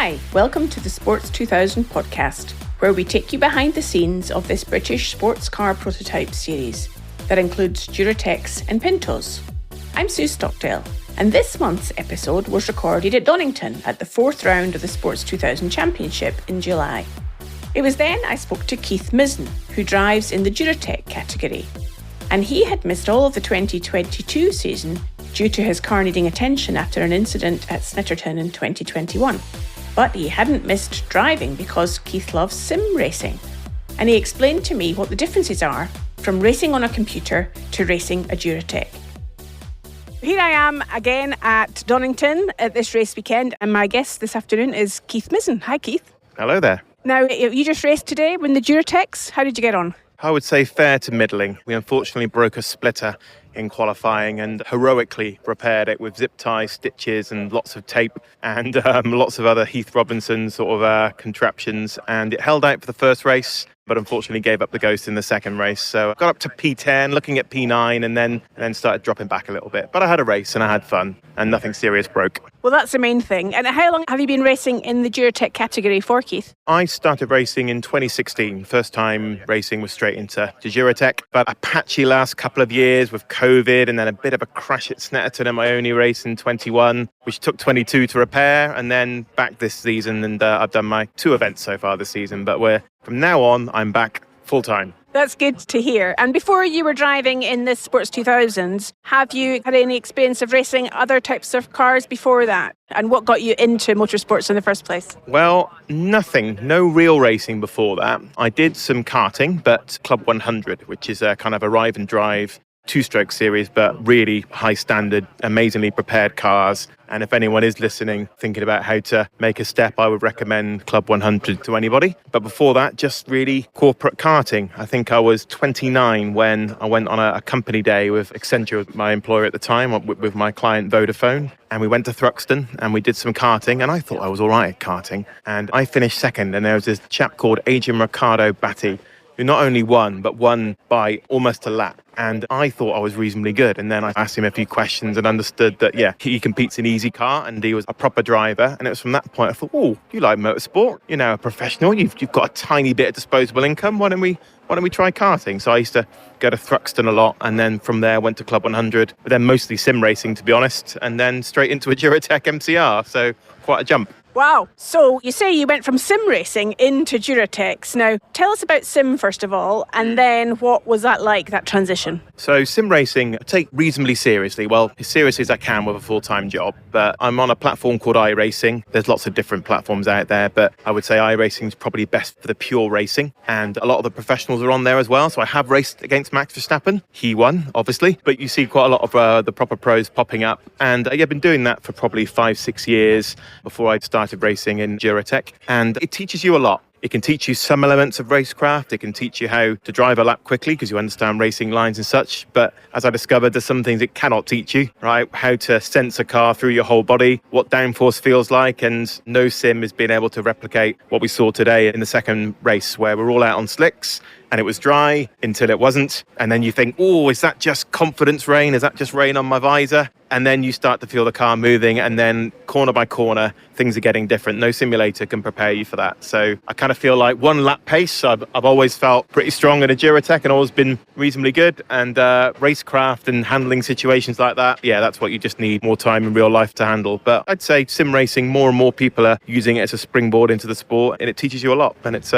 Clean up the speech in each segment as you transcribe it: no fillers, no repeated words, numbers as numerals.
Hi, welcome to the Sports 2000 podcast, where we take you behind the scenes of this British sports car prototype series that includes Duratecs and Pintos. I'm Sue Stockdale, and this month's episode was recorded at Donington at the fourth round of the Sports 2000 Championship in July. It was then I spoke to Keith Mizen, who drives in the Duratec category, and he had missed all of the 2022 season due to his car needing attention after an incident at Snitterton in 2021. But he hadn't missed driving because Keith loves sim racing. And he explained to me what the differences are from racing on a computer to racing a Duratec. Here I am again at Donington at this race weekend, and my guest this afternoon is Keith Mizen. Hi, Keith. Hello there. Now, you just raced today with the Duratecs. How did you get on? I would say fair to middling. We unfortunately broke a splitter in qualifying and heroically repaired it with zip ties, stitches and lots of tape and lots of other Heath Robinson sort of contraptions, and it held out for the first race but unfortunately gave up the ghost in the second race. So I got up to P10, looking at P9 and then started dropping back a little bit. But I had a race and I had fun and nothing serious broke. Well, that's the main thing. And how long have you been racing in the Duratec category for, Keith? I started racing in 2016. First time racing was straight into Duratec. But a patchy last couple of years with COVID and then a bit of a crash at Snetterton in my only race in 21, which took 22 to repair, and then back this season. And I've done my 2 events so far this season. But from now on, I'm back full time. That's good to hear. And before you were driving in this Sports 2000s, have you had any experience of racing other types of cars before that? And what got you into motorsports in the first place? Well, nothing. No real racing before that. I did some karting, but Club 100, which is a kind of arrive and drive 2-stroke series, but really high standard, amazingly prepared cars. And if anyone is listening, thinking about how to make a step, I would recommend Club 100 to anybody. But before that, just really corporate karting. I think I was 29 when I went on a company day with Ezcurra, my employer at the time, with my client Vodafone. And we went to Thruxton and we did some karting. And I thought I was all right at karting. And I finished second. And there was this chap called Adrian Ricciardo Batty, who not only won, but won by almost a lap. And I thought I was reasonably good. And then I asked him a few questions and understood that, he competes in easy car and he was a proper driver. And it was from that point I thought, oh, you like motorsport? You're now a professional. You've got a tiny bit of disposable income. Why don't we try karting? So I used to go to Thruxton a lot. And then from there went to Club 100, but then mostly sim racing, to be honest. And then straight into a Duratec MCR. So quite a jump. Wow. So you say you went from sim racing into Duratecs. Now, tell us about sim first of all, and then what was that like, that transition? So sim racing I take reasonably seriously. Well, as serious as I can with a full-time job. But I'm on a platform called iRacing. There's lots of different platforms out there, but I would say iRacing is probably best for the pure racing. And a lot of the professionals are on there as well. So I have raced against Max Verstappen. He won, obviously. But you see quite a lot of the proper pros popping up. And I've been doing that for probably 5-6 years before I started racing in Duratec, and it teaches you a lot. It can teach you some elements of racecraft. It can teach you how to drive a lap quickly because you understand racing lines and such. But as I discovered, there's some things it cannot teach you, right? How to sense a car through your whole body, what downforce feels like, and no sim has been able to replicate what we saw today in the second race, where we're all out on slicks and it was dry until it wasn't. And then you think, oh, is that just confidence rain? Is that just rain on my visor? And then you start to feel the car moving, and then corner by corner, things are getting different. No simulator can prepare you for that. So I kind of feel like one lap pace. I've always felt pretty strong in a Duratec and always been reasonably good. And racecraft and handling situations like that, that's what you just need more time in real life to handle. But I'd say sim racing, more and more people are using it as a springboard into the sport, and it teaches you a lot, and it's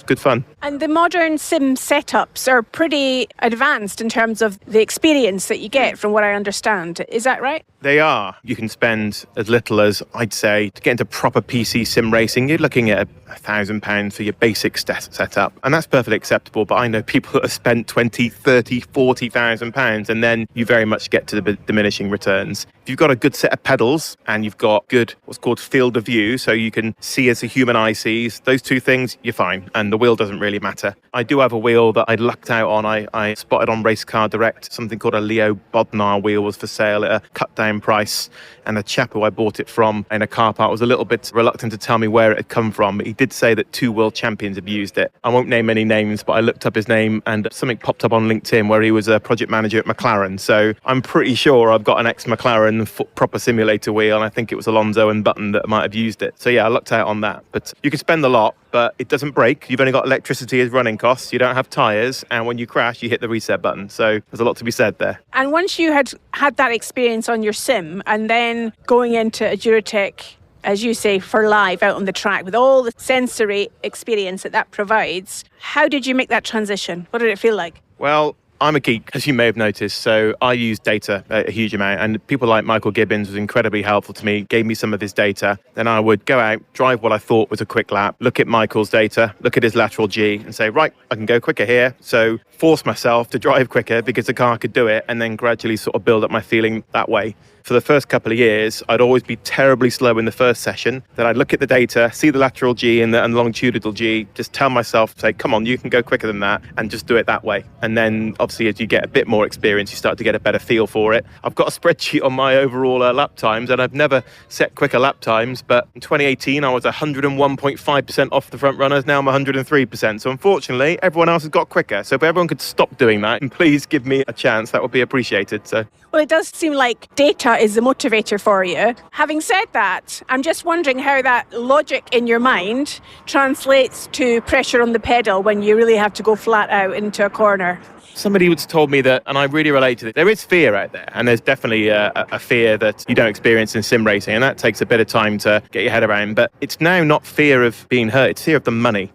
good fun. And the modern sim setups are pretty advanced in terms of the experience that you get, from what I understand. Is that right? They are. You can spend as little as, I'd say, to get into proper PC sim racing, you're looking at £1,000 for your basic setup. And that's perfectly acceptable. But I know people that have spent 20, 30, 40,000 pounds, and then you very much get to the diminishing returns. If you've got a good set of pedals and you've got good, what's called field of view, so you can see as the human eye sees, those two things, you're fine. And the wheel doesn't really matter. I do have a wheel that I lucked out on. I spotted on Race Car Direct, something called a Leo Bodnar wheel was for sale at a cut down price. And the chap who I bought it from in a car park was a little bit reluctant to tell me where it had come from. He did say that 2 world champions have used it. I won't name any names, but I looked up his name and something popped up on LinkedIn where he was a project manager at McLaren. So I'm pretty sure I've got an ex-McLaren human proper simulator wheel. And I think it was Alonso and Button that might have used it. So yeah, I lucked out on that. But you can spend a lot, but it doesn't break. You've only got electricity as running costs. You don't have tyres. And when you crash, you hit the reset button. So there's a lot to be said there. And once you had that experience on your sim and then going into a Duratec, as you say, for live out on the track with all the sensory experience that provides, how did you make that transition? What did it feel like? Well, I'm a geek, as you may have noticed, so I use data a huge amount, and people like Michael Gibbons was incredibly helpful to me, gave me some of his data. Then I would go out, drive what I thought was a quick lap, look at Michael's data, look at his lateral G and say, right, I can go quicker here. So force myself to drive quicker because the car could do it, and then gradually sort of build up my feeling that way. For the first couple of years, I'd always be terribly slow in the first session. Then I'd look at the data, see the lateral G and the longitudinal G, just tell myself, say, come on, you can go quicker than that, and just do it that way. And then obviously as you get a bit more experience, you start to get a better feel for it. I've got a spreadsheet on my overall lap times, and I've never set quicker lap times, but in 2018 I was 101.5% off the front runners. Now I'm 103%. So unfortunately, everyone else has got quicker. So if everyone could stop doing that and please give me a chance, that would be appreciated. So. Well, it does seem like data is the motivator for you. Having said that, I'm just wondering how that logic in your mind translates to pressure on the pedal when you really have to go flat out into a corner. Somebody once told me that, and I really relate to it, there is fear out there, and there's definitely a fear that you don't experience in sim racing, and that takes a bit of time to get your head around. But it's now not fear of being hurt, it's fear of the money.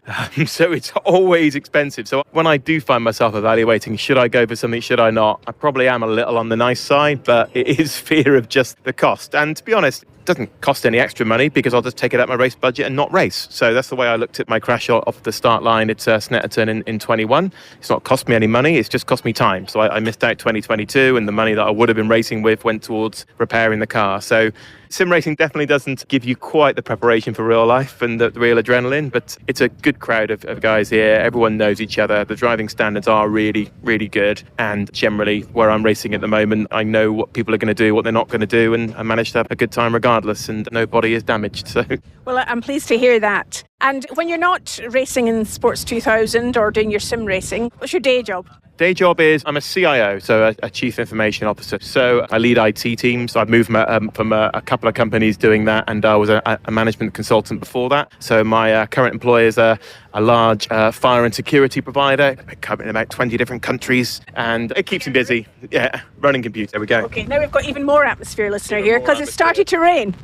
So it's always expensive. So when I do find myself evaluating, should I go for something, should I not? I probably am a little on the nice side, but it is fear of just the cost. And to be honest, it doesn't cost any extra money because I'll just take it out my race budget and not race. So that's the way I looked at my crash off the start line at Snetterton in 21. It's not cost me any money, it's just cost me time. So I missed out 2022, and the money that I would have been racing with went towards repairing the car. So sim racing definitely doesn't give you quite the preparation for real life and the real adrenaline, but it's a good crowd of guys here. Everyone knows each other. The driving standards are really, really good. And generally, where I'm racing at the moment, I know what people are going to do, what they're not going to do, and I managed to have a good time regardless, and nobody is damaged. So, well, I'm pleased to hear that. And when you're not racing in Sports 2000 or doing your sim racing, what's your day job? Day job is I'm a CIO, so a Chief Information Officer. So I lead IT teams. I've moved from a couple of companies doing that, and I was a management consultant before that. So my current employer is a large fire and security provider, covering about 20 different countries, and it keeps me busy. Yeah, running computer. There we go. Okay, now we've got even more atmosphere, listener, here, because it started to rain.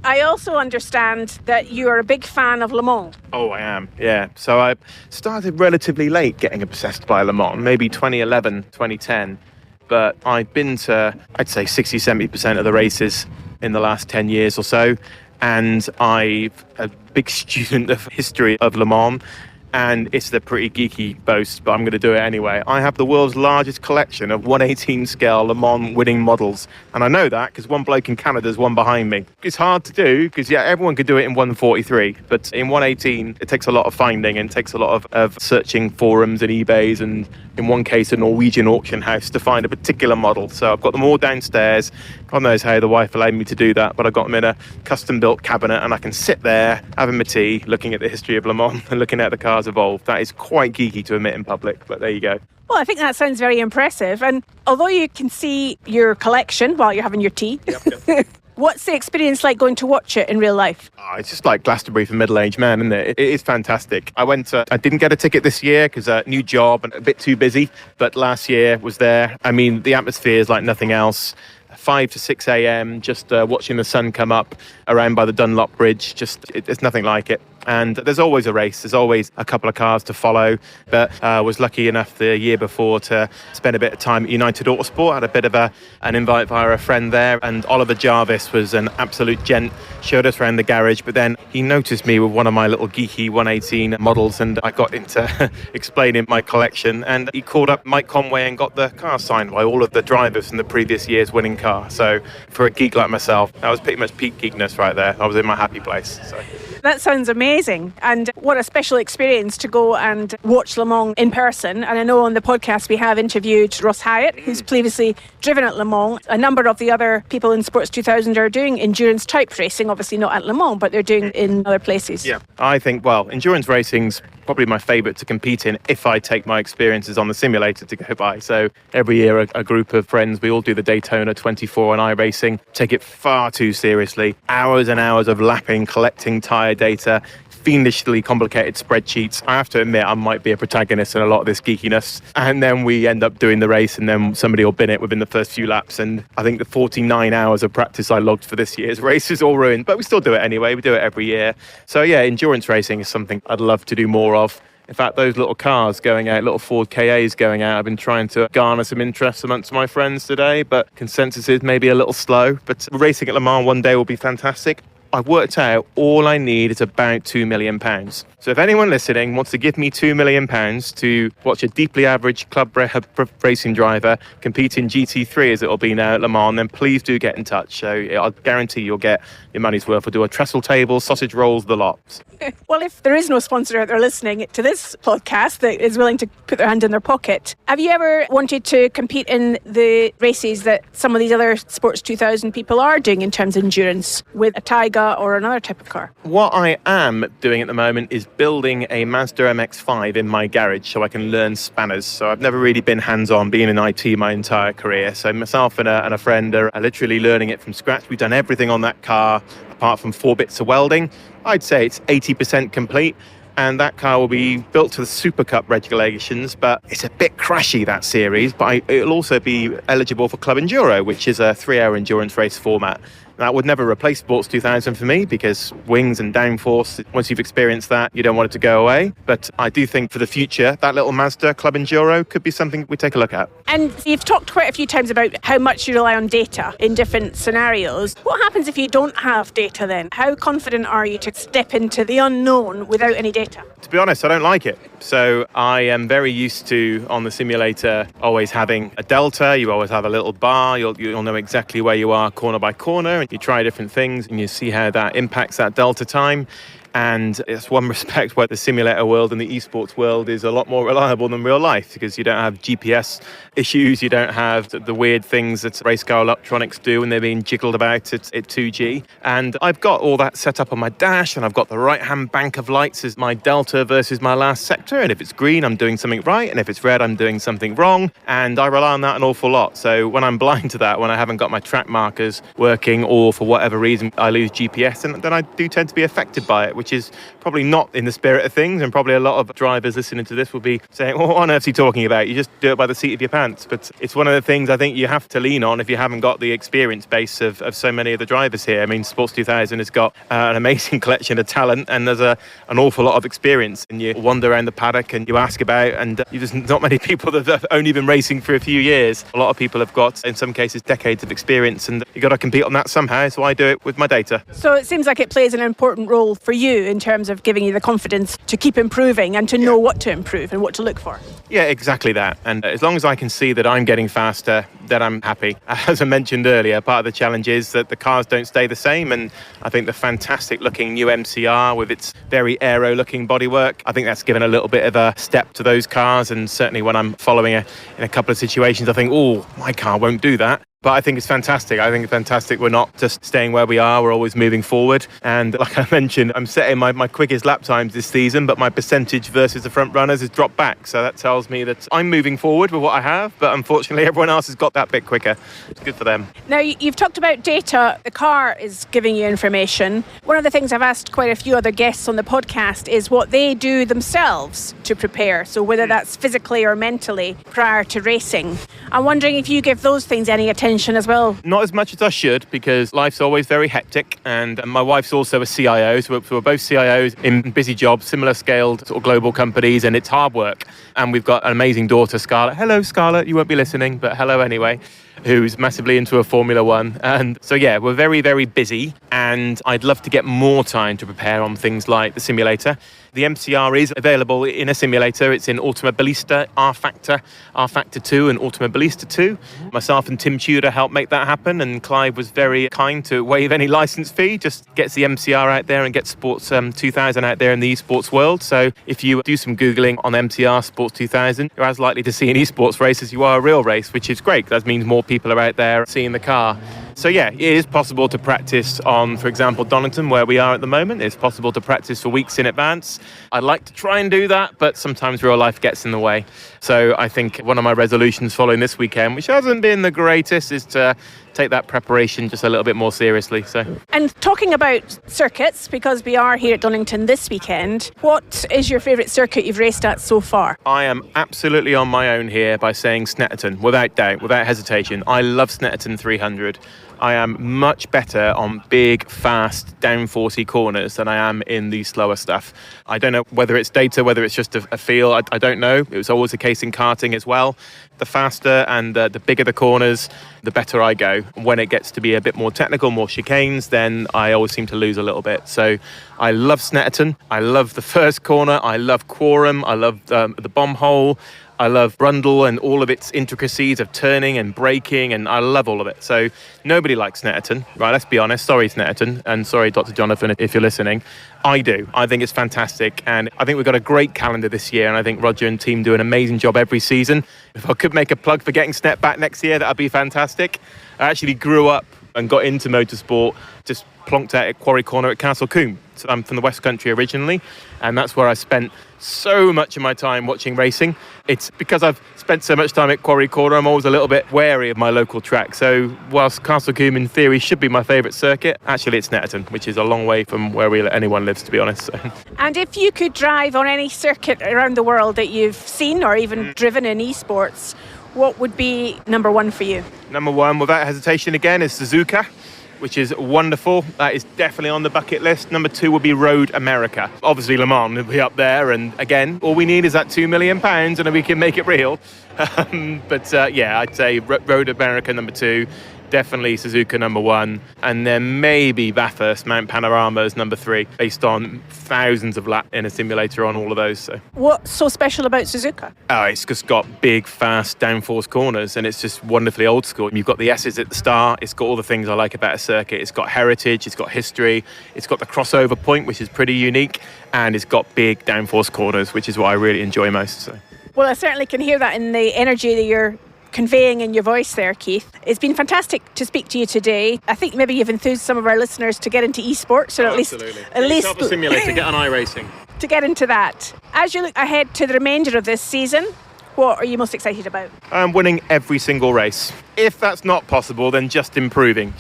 I also understand that you are a big fan of Le Mans. Oh, I am, yeah. So I started relatively late getting obsessed by Le Mans, maybe 2011, 2010. But I've been to, I'd say, 60, 70% of the races in the last 10 years or so. And I'm a big student of history of Le Mans. And it's a pretty geeky boast, but I'm going to do it anyway. I have the world's largest collection of 1/18 scale Le Mans winning models. And I know that because one bloke in Canada's one behind me. It's hard to do because, yeah, everyone could do it in 1/43. But in 1/18, it takes a lot of finding and takes a lot of searching forums and eBays and, in one case, a Norwegian auction house to find a particular model. So I've got them all downstairs. God knows how the wife allowed me to do that, but I got them in a custom-built cabinet, and I can sit there having my tea, looking at the history of Le Mans and looking at the cars evolve. That is quite geeky to admit in public, but there you go. Well, I think that sounds very impressive. And although you can see your collection while you're having your tea, yep. What's the experience like going to watch it in real life? Oh, it's just like Glastonbury for middle-aged men, isn't it? It is fantastic. I didn't get a ticket this year because new job and a bit too busy, but last year was there. I mean, the atmosphere is like nothing else. 5 to 6 a.m, just watching the sun come up around by the Dunlop Bridge. There's nothing like it. And there's always a race. There's always a couple of cars to follow. But I was lucky enough the year before to spend a bit of time at United Autosport. Had a bit of an invite via a friend there. And Oliver Jarvis was an absolute gent. Showed us around the garage. But then he noticed me with one of my little geeky 1/18 models. And I got into explaining my collection. And he called up Mike Conway and got the car signed by all of the drivers from the previous year's winning car. So for a geek like myself, that was pretty much peak geekness right there. I was in my happy place. So. That sounds amazing. And what a special experience to go and watch Le Mans in person. And I know on the podcast we have interviewed Ross Hyatt, who's previously driven at Le Mans. A number of the other people in Sports 2000 are doing endurance type racing, obviously not at Le Mans, but they're doing in other places. Yeah, I think, well, endurance racing's probably my favourite to compete in if I take my experiences on the simulator to go by. So every year a group of friends, we all do the Daytona 24 on iRacing, take it far too seriously. Hours and hours of lapping, collecting tyre data, fiendishly complicated spreadsheets. I have to admit, I might be a protagonist in a lot of this geekiness. And then we end up doing the race and then somebody will bin it within the first few laps. And I think the 49 hours of practice I logged for this year's race is all ruined, but we still do it anyway. We do it every year. So yeah, endurance racing is something I'd love to do more of. In fact, those little cars going out, little Ford KAs going out, I've been trying to garner some interest amongst my friends today, but consensus is maybe a little slow. But racing at Le Mans one day will be fantastic. I've worked out all I need is about £2 million. So if anyone listening wants to give me £2 million to watch a deeply average club racing driver compete in GT3 as it'll be now at Le Mans, then please do get in touch. So I'll guarantee you'll get your money's worth. We'll do a trestle table, sausage rolls, the lot. Well, if there is no sponsor out there listening to this podcast that is willing to put their hand in their pocket, have you ever wanted to compete in the races that some of these other Sports 2000 people are doing in terms of endurance with a Taiga or another type of car? What I am doing at the moment is building a Mazda MX-5 in my garage so I can learn spanners. So I've never really been hands-on, being in IT my entire career. So myself and a friend are literally learning it from scratch. We've done everything on that car apart from 4 bits of welding. I'd say it's 80% complete. And that car will be built to the Super Cup regulations, but it's a bit crashy, that series. But it'll also be eligible for Club Enduro, which is a 3-hour endurance race format. That would never replace Sports 2000 for me, because wings and downforce, once you've experienced that, you don't want it to go away. But I do think for the future, that little Mazda Club Enduro could be something we take a look at. And you've talked quite a few times about how much you rely on data in different scenarios. What happens if you don't have data then? How confident are you to step into the unknown without any data? To be honest, I don't like it. So I am very used to, on the simulator, always having a delta. You always have a little bar. You'll know exactly where you are corner by corner. You try different things and you see how that impacts that delta time. And it's one respect where the simulator world and the esports world is a lot more reliable than real life, because you don't have GPS issues, you don't have the weird things that race car electronics do when they're being jiggled about at 2G. And I've got all that set up on my dash, and I've got the right-hand bank of lights as my delta versus my last sector. And if it's green, I'm doing something right. And if it's red, I'm doing something wrong. And I rely on that an awful lot. So when I'm blind to that, when I haven't got my track markers working, or for whatever reason I lose GPS, and then I do tend to be affected by it, which is probably not in the spirit of things, and probably a lot of drivers listening to this will be saying, well, what on earth are you talking about? You just do it by the seat of your pants. But it's one of the things I think you have to lean on if you haven't got the experience base of so many of the drivers here. I mean, Sports 2000 has got an amazing collection of talent, and there's an awful lot of experience. And you wander around the paddock and you ask about, and there's not many people that have only been racing for a few years. A lot of people have got, in some cases, decades of experience, and you've got to compete on that somehow. So I do it with my data. So it seems like it plays an important role for you in terms of giving you the confidence to keep improving and to know what to improve and what to look for. Yeah, exactly that. And as long as I can see that I'm getting faster, then I'm happy. As I mentioned earlier, part of the challenge is that the cars don't stay the same. And I think the fantastic looking new MCR with its very aero looking bodywork, I think that's given a little bit of a step to those cars. And certainly when I'm following in a couple of situations, I think, oh, my car won't do that. But I think it's fantastic. I think it's fantastic. We're not just staying where we are. We're always moving forward. And like I mentioned, I'm setting my quickest lap times this season, but my percentage versus the front runners has dropped back. So that tells me that I'm moving forward with what I have. But unfortunately, everyone else has got that bit quicker. It's good for them. Now, you've talked about data. The car is giving you information. One of the things I've asked quite a few other guests on the podcast is what they do themselves to prepare. So whether that's physically or mentally prior to racing. I'm wondering if you give those things any attention as well. Not as much as I should, because life's always very hectic, and my wife's also a CIO, so we're both CIOs in busy jobs, similar scaled sort of global companies, and it's hard work. And we've got an amazing daughter, Scarlett. Hello, Scarlett. You won't be listening, but hello anyway. Who's massively into a Formula One. And so, yeah, we're very, very busy, and I'd love to get more time to prepare on things like the simulator. The MCR is available in a simulator. It's in Automobilista, R-Factor 2 and Automobilista 2. Myself and Tim Tudor helped make that happen, and Clive was very kind to waive any license fee, just gets the MCR out there and gets Sports 2000 out there in the esports world. So if you do some Googling on MCR Sports 2000, you're as likely to see an esports race as you are a real race, which is great. That means more people are out there seeing the car. So yeah, it is possible to practice on, for example, Donington, where we are at the moment. It's possible to practice for weeks in advance. I'd like to try and do that, but sometimes real life gets in the way. So I think one of my resolutions following this weekend, which hasn't been the greatest, is to take that preparation just a little bit more seriously. And talking about circuits, because we are here at Donington this weekend, what is your favourite circuit you've raced at so far? I am absolutely on my own here by saying Snetterton, without doubt, without hesitation. I love Snetterton 300. I am much better on big, fast, downforcey corners than I am in the slower stuff. I don't know whether it's data, whether it's just a feel. I don't know. It was always the case in karting as well. The faster and the bigger the corners, the better I go. When it gets to be a bit more technical, more chicanes, then I always seem to lose a little bit. So I love Snetterton. I love the first corner. I love Quorum. I love the bomb hole. I love Brundle and all of its intricacies of turning and braking, and I love all of it. So nobody likes Snetterton, right? Let's be honest. Sorry, Snetterton, and sorry, Dr. Jonathan, if you're listening. I do. I think it's fantastic, and I think we've got a great calendar this year, and I think Roger and team do an amazing job every season. If I could make a plug for getting Snet back next year, that'd be fantastic. I actually grew up and got into motorsport, just plonked out at Quarry Corner at Castle Combe. So I'm from the West Country originally, and that's where I spent so much of my time watching racing. It's because I've spent so much time at Quarry Corner, I'm always a little bit wary of my local track. So whilst Castle Combe in theory should be my favourite circuit, actually it's Snetterton, which is a long way from where anyone lives, to be honest. So. And if you could drive on any circuit around the world that you've seen or even driven in esports, what would be number one for you? Number one, without hesitation again, is Suzuka, which is wonderful. That is definitely on the bucket list. Number two would be Road America. Obviously, Le Mans will be up there. And again, all we need is that £2 million and we can make it real. Yeah, I'd say Road America number two. Definitely Suzuka number one, and then maybe Bathurst, Mount Panorama is number three, based on thousands of laps in a simulator on all of those. So. What's so special about Suzuka? Oh, it's just got big, fast, downforce corners, and it's just wonderfully old school. You've got the S's at the start. It's got all the things I like about a circuit. It's got heritage, it's got history, it's got the crossover point, which is pretty unique, and it's got big downforce corners, which is what I really enjoy most. So. Well, I certainly can hear that in the energy that you're conveying in your voice there, Keith. It's been fantastic to speak to you today. I think maybe you've enthused some of our listeners to get into esports, or at least a simulator, get on iRacing. To get into that. As you look ahead to the remainder of this season, what are you most excited about? I'm winning every single race. If that's not possible, then just improving.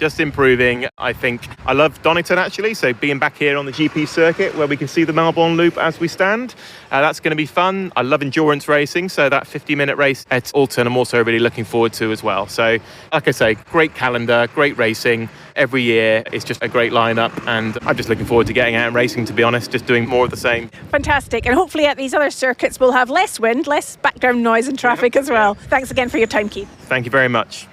I think I love Donington, actually, so being back here on the GP circuit where we can see the Melbourne Loop as we stand, that's going to be fun. I love endurance racing, so that 50-minute race at Alton I'm also really looking forward to as well. So, like I say, great calendar, great racing. Every year it's just a great lineup, and I'm just looking forward to getting out and racing, to be honest, just doing more of the same. Fantastic. And hopefully at these other circuits we'll have less wind, less background noise and traffic as well. Thanks again for your time, Keith. Thank you very much.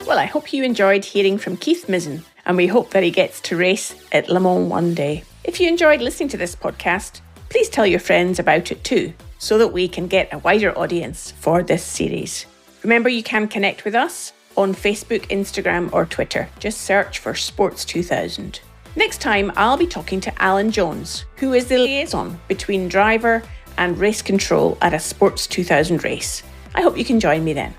Well, I hope you enjoyed hearing from Keith Mizen, and we hope that he gets to race at Le Mans one day. If you enjoyed listening to this podcast, please tell your friends about it too, so that we can get a wider audience for this series. Remember, you can connect with us on Facebook, Instagram or Twitter. Just search for Sports 2000. Next time, I'll be talking to Alan Jones, who is the liaison between driver and race control at a Sports 2000 race. I hope you can join me then.